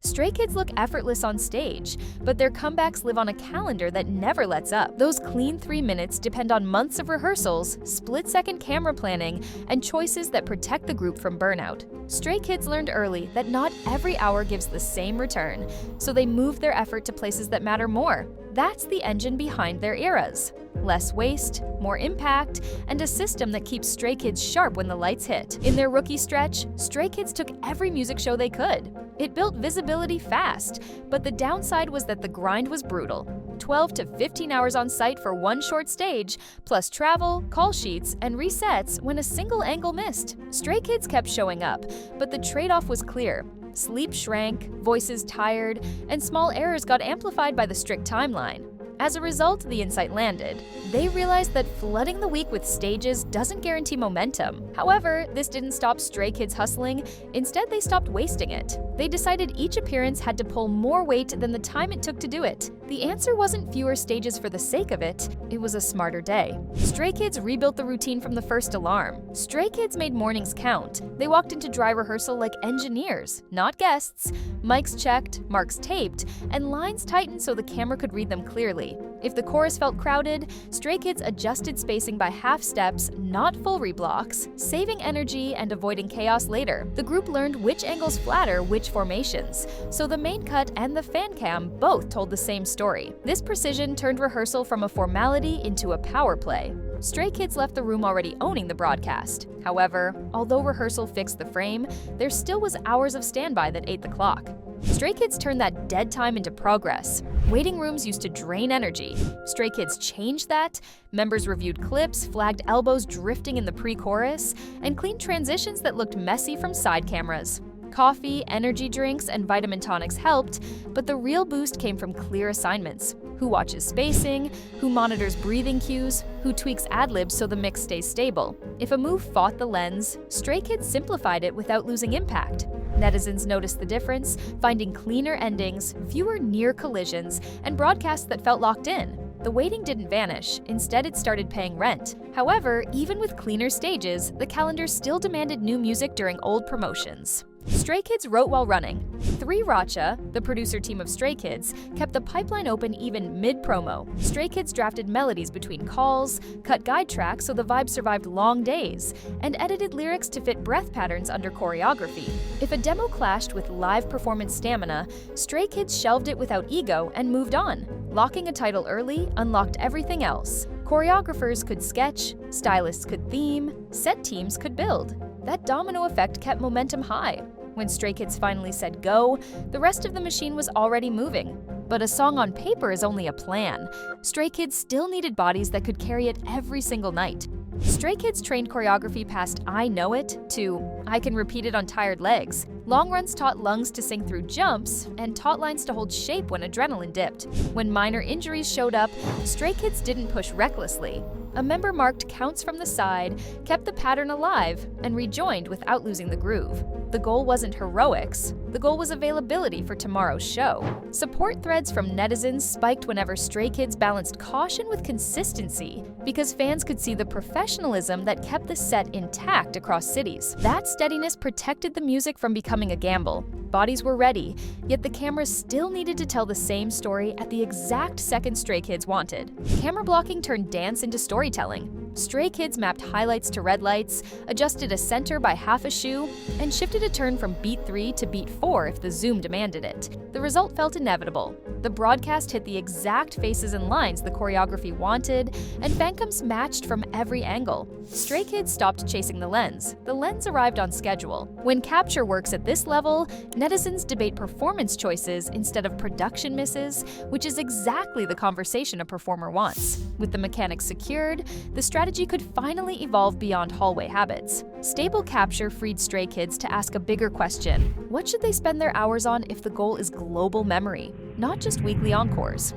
Stray Kids look effortless on stage, but their comebacks live on a calendar that never lets up. Those clean 3 minutes depend on months of rehearsals, split-second camera planning, and choices that protect the group from burnout. Stray Kids learned early that not every hour gives the same return, so they moved their effort to places that matter more. That's the engine behind their eras. Less waste, more impact, and a system that keeps Stray Kids sharp when the lights hit. In their rookie stretch, Stray Kids took every music show they could. It built visibility fast, but the downside was that the grind was brutal. 12 to 15 hours on site for one short stage, plus travel, call sheets, and resets when a single angle missed. Stray Kids kept showing up, but the trade-off was clear. Sleep shrank, voices tired, and small errors got amplified by the strict timeline. As a result, the insight landed. They realized that flooding the week with stages doesn't guarantee momentum. However, this didn't stop Stray Kids hustling. Instead, they stopped wasting it. They decided each appearance had to pull more weight than the time it took to do it. The answer wasn't fewer stages for the sake of it was a smarter day. Stray Kids rebuilt the routine from the first alarm. Stray Kids made mornings count. They walked into dry rehearsal like engineers, not guests. Mics checked, marks taped, and lines tightened so the camera could read them clearly. If the chorus felt crowded, Stray Kids adjusted spacing by half steps, not full reblocks, saving energy and avoiding chaos later. The group learned which angles flatter which formations, so the main cut and the fan cam both told the same story. This precision turned rehearsal from a formality into a power play. Stray Kids left the room already owning the broadcast. However, although rehearsal fixed the frame, there still was hours of standby that ate the clock. Stray Kids turned that dead time into progress. Waiting rooms used to drain energy. Stray Kids changed that. Members reviewed clips, flagged elbows drifting in the pre-chorus, and cleaned transitions that looked messy from side cameras. Coffee, energy drinks, and vitamin tonics helped, but the real boost came from clear assignments. Who watches spacing, who monitors breathing cues, who tweaks ad-libs so the mix stays stable. If a move fought the lens, Stray Kids simplified it without losing impact. Netizens noticed the difference, finding cleaner endings, fewer near collisions, and broadcasts that felt locked in. The waiting didn't vanish, instead it started paying rent. However, even with cleaner stages, the calendar still demanded new music during old promotions. Stray Kids wrote while running. 3 Racha, the producer team of Stray Kids, kept the pipeline open even mid-promo. Stray Kids drafted melodies between calls, cut guide tracks so the vibe survived long days, and edited lyrics to fit breath patterns under choreography. If a demo clashed with live performance stamina, Stray Kids shelved it without ego and moved on. Locking a title early unlocked everything else. Choreographers could sketch, stylists could theme, set teams could build. That domino effect kept momentum high. When Stray Kids finally said go, the rest of the machine was already moving. But a song on paper is only a plan. Stray Kids still needed bodies that could carry it every single night. Stray Kids trained choreography past "I know it" to "I can repeat it on tired legs." Long runs taught lungs to sing through jumps and taught lines to hold shape when adrenaline dipped. When minor injuries showed up, Stray Kids didn't push recklessly. A member marked counts from the side, kept the pattern alive, and rejoined without losing the groove. The goal wasn't heroics. The goal was availability for tomorrow's show. Support threads from netizens spiked whenever Stray Kids balanced caution with consistency, because fans could see the professionalism that kept the set intact across cities. That steadiness protected the music from becoming a gamble. Bodies were ready, yet the cameras still needed to tell the same story at the exact second Stray Kids wanted. Camera blocking turned dance into storytelling. Stray Kids mapped highlights to red lights, adjusted a center by half a shoe, and shifted a turn from beat 3 to beat 4 if the zoom demanded it. The result felt inevitable. The broadcast hit the exact faces and lines the choreography wanted, and phantoms matched from every angle. Stray Kids stopped chasing the lens. The lens arrived on schedule. When capture works at this level, netizens debate performance choices instead of production misses, which is exactly the conversation a performer wants. With the mechanics secured, the strategy could finally evolve beyond hallway habits. Stable capture freed Stray Kids to ask a bigger question. What should they spend their hours on if the goal is global memory, not just weekly encores?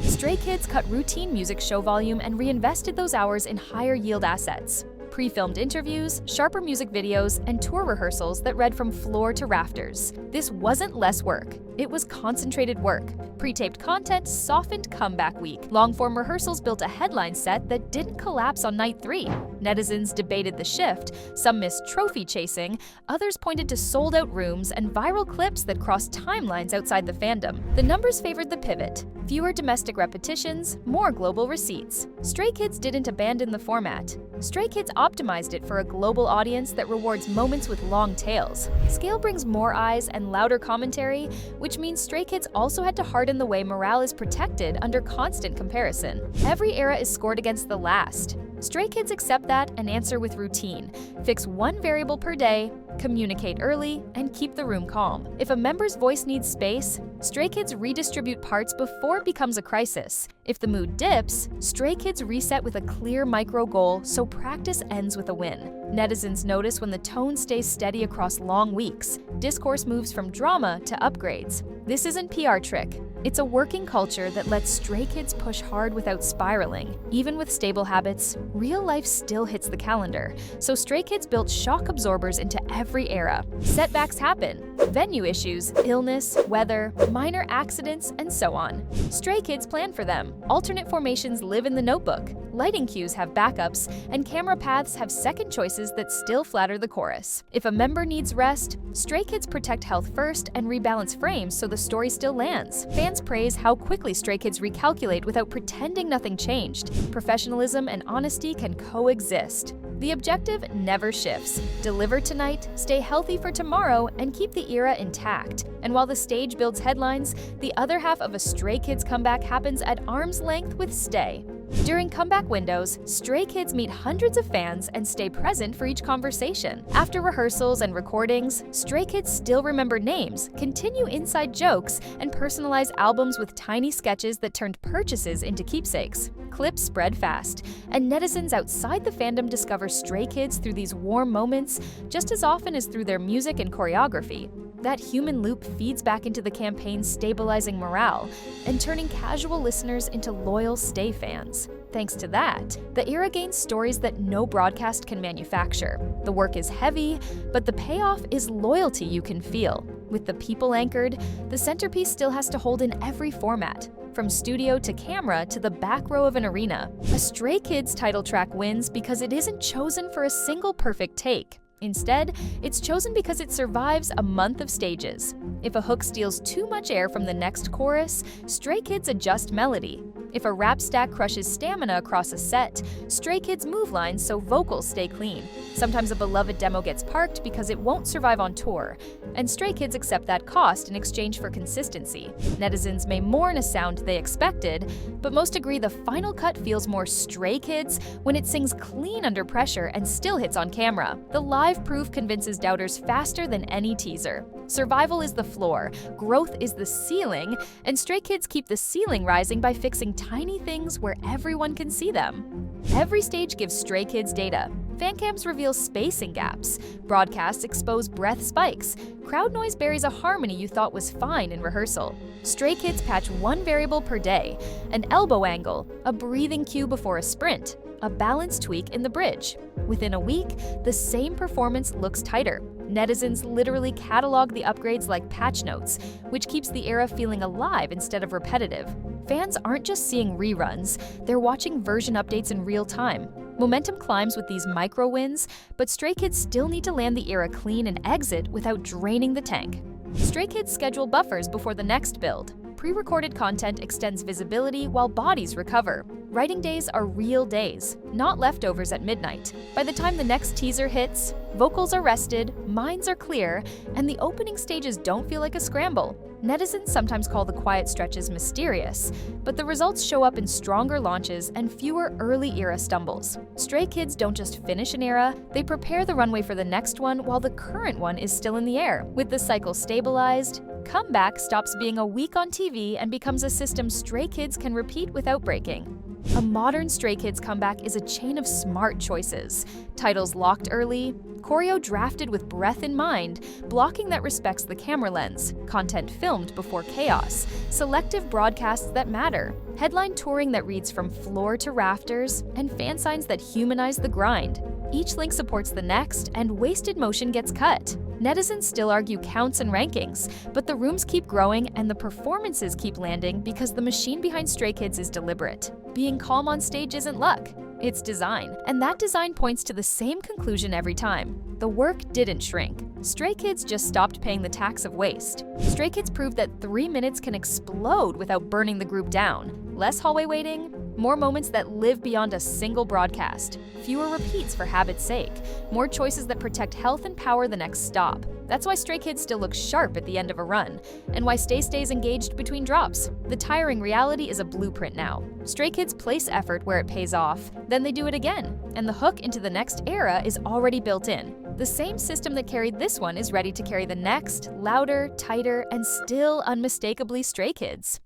Stray Kids cut routine music show volume and reinvested those hours in higher yield assets. Pre-filmed interviews, sharper music videos, and tour rehearsals that read from floor to rafters. This wasn't less work. It was concentrated work. Pre-taped content softened comeback week. Long-form rehearsals built a headline set that didn't collapse on night 3. Netizens debated the shift. Some missed trophy chasing. Others pointed to sold-out rooms and viral clips that crossed timelines outside the fandom. The numbers favored the pivot. Fewer domestic repetitions, more global receipts. Stray Kids didn't abandon the format. Stray Kids optimized it for a global audience that rewards moments with long tails. Scale brings more eyes and louder commentary, which means Stray Kids also had to harden the way morale is protected under constant comparison. Every era is scored against the last. Stray Kids accept that and answer with routine. Fix one variable per day, communicate early, and keep the room calm. If a member's voice needs space, Stray Kids redistribute parts before it becomes a crisis. If the mood dips, Stray Kids reset with a clear micro goal so practice ends with a win. Netizens notice when the tone stays steady across long weeks. Discourse moves from drama to upgrades. This isn't PR trick. It's a working culture that lets Stray Kids push hard without spiraling. Even with stable habits, real life still hits the calendar, so Stray Kids built shock absorbers into every era. Setbacks happen. Venue issues, illness, weather, minor accidents, and so on. Stray Kids plan for them. Alternate formations live in the notebook. Lighting cues have backups, and camera paths have second choices that still flatter the chorus. If a member needs rest, Stray Kids protect health first and rebalance frames so the story still lands. Fans praise how quickly Stray Kids recalculate without pretending nothing changed. Professionalism and honesty can coexist. The objective never shifts. Deliver tonight, stay healthy for tomorrow, and keep the era intact. And while the stage builds headlines, the other half of a Stray Kids comeback happens at arm's length with Stay. During comeback windows, Stray Kids meet hundreds of fans and stay present for each conversation. After rehearsals and recordings, Stray Kids still remember names, continue inside jokes, and personalize albums with tiny sketches that turned purchases into keepsakes. Clips spread fast, and netizens outside the fandom discover Stray Kids through these warm moments just as often as through their music and choreography. That human loop feeds back into the campaign's stabilizing morale and turning casual listeners into loyal Stay fans. Thanks to that, the era gains stories that no broadcast can manufacture. The work is heavy, but the payoff is loyalty you can feel. With the people anchored, the centerpiece still has to hold in every format, from studio to camera to the back row of an arena. A Stray Kids title track wins because it isn't chosen for a single perfect take. Instead, it's chosen because it survives a month of stages. If a hook steals too much air from the next chorus, Stray Kids adjust melody. If a rap stack crushes stamina across a set, Stray Kids move lines so vocals stay clean. Sometimes a beloved demo gets parked because it won't survive on tour, and Stray Kids accept that cost in exchange for consistency. Netizens may mourn a sound they expected, but most agree the final cut feels more Stray Kids when it sings clean under pressure and still hits on camera. The live proof convinces doubters faster than any teaser. Survival is the floor, growth is the ceiling, and Stray Kids keep the ceiling rising by fixing tiny things where everyone can see them. Every stage gives Stray Kids data. Fan cams reveal spacing gaps. Broadcasts expose breath spikes. Crowd noise buries a harmony you thought was fine in rehearsal. Stray Kids patch one variable per day. An elbow angle, a breathing cue before a sprint, a balance tweak in the bridge. Within a week, the same performance looks tighter. Netizens literally catalog the upgrades like patch notes, which keeps the era feeling alive instead of repetitive. Fans aren't just seeing reruns, they're watching version updates in real time. Momentum climbs with these micro wins, but Stray Kids still need to land the era clean and exit without draining the tank. Stray Kids schedule buffers before the next build. Pre-recorded content extends visibility while bodies recover. Writing days are real days, not leftovers at midnight. By the time the next teaser hits, vocals are rested, minds are clear, and the opening stages don't feel like a scramble. Netizens sometimes call the quiet stretches mysterious, but the results show up in stronger launches and fewer early-era stumbles. Stray Kids don't just finish an era, they prepare the runway for the next one while the current one is still in the air. With the cycle stabilized, comeback stops being a week on TV and becomes a system Stray Kids can repeat without breaking. A modern Stray Kids comeback is a chain of smart choices. Titles locked early, choreo drafted with breath in mind, blocking that respects the camera lens, content filmed before chaos, selective broadcasts that matter, headline touring that reads from floor to rafters, and fan signs that humanize the grind. Each link supports the next, and wasted motion gets cut. Netizens still argue counts and rankings, but the rooms keep growing and the performances keep landing because the machine behind Stray Kids is deliberate. Being calm on stage isn't luck, it's design. And that design points to the same conclusion every time. The work didn't shrink. Stray Kids just stopped paying the tax of waste. Stray Kids proved that 3 minutes can explode without burning the group down. Less hallway waiting, more moments that live beyond a single broadcast, fewer repeats for habit's sake, more choices that protect health and power the next stop. That's why Stray Kids still look sharp at the end of a run, and why Stay stays engaged between drops. The tiring reality is a blueprint now. Stray Kids place effort where it pays off, then they do it again, and the hook into the next era is already built in. The same system that carried this one is ready to carry the next, louder, tighter, and still unmistakably Stray Kids.